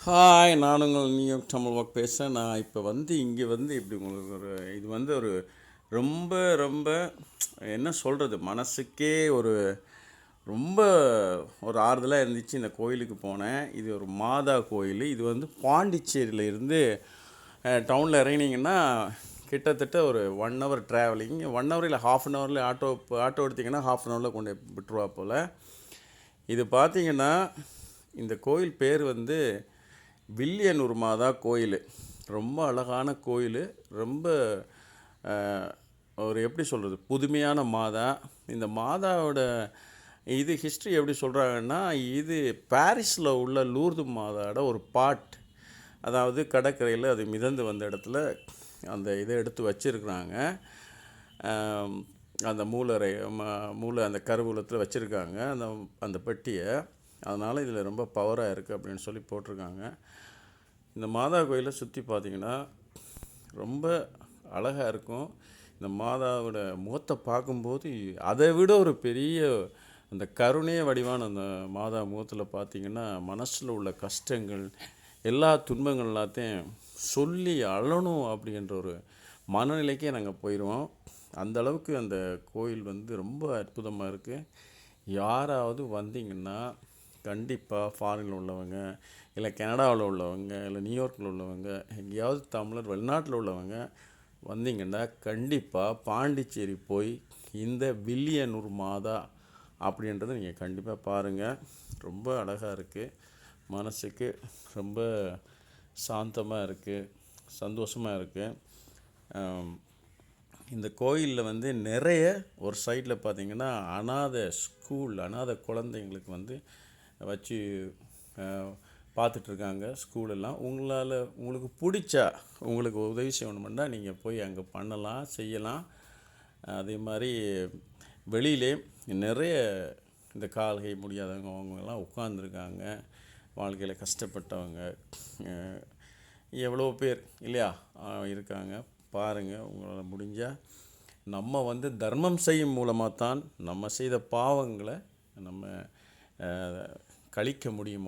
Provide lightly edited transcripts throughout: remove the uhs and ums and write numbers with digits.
Hi, நான் உங்கள் New York Tamil work பேசுகிறேன். நான் இப்போ இங்கே இப்படி உங்களுக்கு இது ஒரு ரொம்ப ரொம்ப என்ன சொல்கிறது, மனசுக்கே ரொம்ப ஒரு ஆறுதலாக இருந்துச்சு. இந்த கோயிலுக்கு போனேன். இது ஒரு மாதா கோயில். இது பாண்டிச்சேரியில் இருந்து டவுனில் இறங்கினீங்கன்னா கிட்டத்தட்ட ஒரு 1 ஹவர் ட்ராவலிங். 1 ஹவர் இல்லை, ஹாஃப் அன் ஹவரில் ஆட்டோ எடுத்திங்கன்னா ஹாஃப் அன் ஹவரில் கொண்டு விட்டுருவா போல். இது பார்த்தீங்கன்னா இந்த கோயில் பேர் வில்லியனூர் மாதா கோயில். ரொம்ப அழகான கோயில். ரொம்ப ஒரு எப்படி சொல்கிறது, புதுமையான மாதா. இந்த மாதாவோட ஹிஸ்ட்ரி எப்படி சொல்கிறாங்கன்னா, இது பாரிஸில் உள்ள லூர்து மாதாவோட ஒரு பாட். அதாவது கடற்கரையில் அது மிதந்து வந்த இடத்துல அந்த இதை எடுத்து வச்சுருக்குறாங்க. அந்த மூளை அந்த கருவூலத்தில் வச்சுருக்காங்க அந்த அந்த பெட்டியை. அதனால் இதில் ரொம்ப பவராக இருக்குது அப்படின்னு சொல்லி போட்டிருக்காங்க. இந்த மாதா கோயிலை சுற்றி பார்த்திங்கன்னா ரொம்ப அழகாக இருக்கும். இந்த மாதாவோட முகத்தை பார்க்கும்போது அதை விட ஒரு பெரிய அந்த கருணைய வடிவான அந்த மாதா முகத்தில் பார்த்திங்கன்னா மனசில் உள்ள கஷ்டங்கள், எல்லா துன்பங்கள் எல்லாத்தையும் சொல்லி அழணும் அப்படின்ற ஒரு மனநிலைக்கே நாங்கள் போயிடுவோம். அந்தளவுக்கு அந்த கோயில் ரொம்ப அற்புதமாக இருக்குது. யாராவது வந்தீங்கன்னா கண்டிப்பாக ஃபாரினில் உள்ளவங்க, இல்லை கனடாவில் உள்ளவங்க, இல்லை நியூயார்க்கில் உள்ளவங்க, எங்கேயாவது தமிழர் வெளிநாட்டில் உள்ளவங்க வந்தீங்கன்னா கண்டிப்பாக பாண்டிச்சேரி போய் இந்த வில்லியனூர் மாதா அப்படின்றத நீங்கள் கண்டிப்பாக பாருங்கள். ரொம்ப அழகாக இருக்குது. மனசுக்கு ரொம்ப சாந்தமாக இருக்குது, சந்தோஷமாக இருக்குது. இந்த கோயிலில் நிறைய ஒரு சைடில் பார்த்திங்கன்னா அனாதை குழந்தைங்களுக்கு வச்சு பார்த்துட்ருக்காங்க ஸ்கூலெல்லாம். உங்களுக்கு பிடிச்சா, உங்களுக்கு உதவி செய்யணுமெண்டா நீங்கள் போய் அங்கே பண்ணலாம், செய்யலாம். அதே மாதிரி வெளியிலே நிறைய இந்த கால் கை முடியாதவங்க அவங்கெல்லாம் உட்காந்துருக்காங்க. வாழ்க்கையில் கஷ்டப்பட்டவங்க எவ்வளோ பேர் இல்லையா இருக்காங்க. பாருங்கள், உங்களால் முடிஞ்சால் நம்ம தர்மம் செய்யும் மூலமாக தான் நம்ம செய்த பாவங்களை நம்ம கழிக்க முடியும்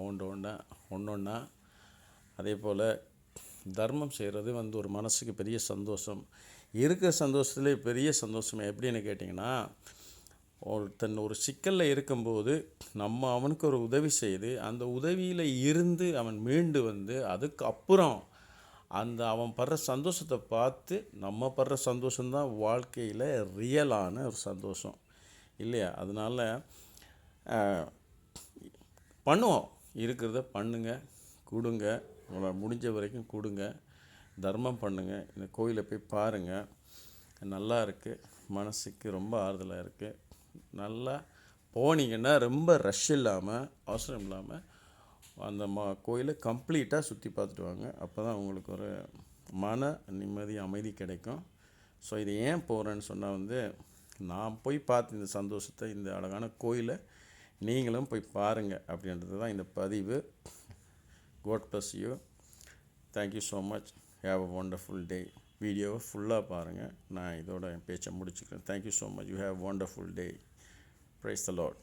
ஒன்றொன்னா. அதே போல் தர்மம் செய்கிறது ஒரு மனசுக்கு பெரிய சந்தோஷம். இருக்கிற சந்தோஷத்துலேயே பெரிய சந்தோஷம் எப்படின்னு கேட்டிங்கன்னா, ஒருத்தன் ஒரு சிக்கலில் இருக்கும்போது நம்ம அவனுக்கு ஒரு உதவி செய்து அந்த உதவியில் இருந்து அவன் மீண்டு அதுக்கு அப்புறம் அவன் படுற சந்தோஷத்தை பார்த்து நம்ம படுற சந்தோஷம்தான் வாழ்க்கையில் ரியலான ஒரு சந்தோஷம் இல்லையா? அதனால் பண்ணுவோம், இருக்கிறத பண்ணுங்கள், கொடுங்க, உங்களால் முடிஞ்ச வரைக்கும் கொடுங்க, தர்மம் பண்ணுங்கள். இந்த கோயிலை போய் பாருங்கள், நல்லா இருக்குது, மனசுக்கு ரொம்ப ஆறுதலாக இருக்குது. நல்லா போனீங்கன்னா ரொம்ப ரஷ் இல்லாமல், அவசரம் இல்லாமல் அந்த கோயிலை கம்ப்ளீட்டாக சுற்றி பார்த்துட்டு வாங்க. அப்போ தான் உங்களுக்கு ஒரு மன நிம்மதி, அமைதி கிடைக்கும். ஸோ இது ஏன் போகிறேன்னு சொன்னால் நான் போய் பார்த்து இந்த சந்தோஷத்தை, இந்த அழகான கோயிலை நீங்களும் போய் பாருங்கள் அப்படின்றது தான் இந்த பதிவு. God bless you. Thank you so much. Have a wonderful day. வீடியோவை ஃபுல்லாக பாருங்கள். நான் இதோட என் பேச்சை முடிச்சுக்கிறேன். Thank you so much. You have a wonderful day. Praise the Lord.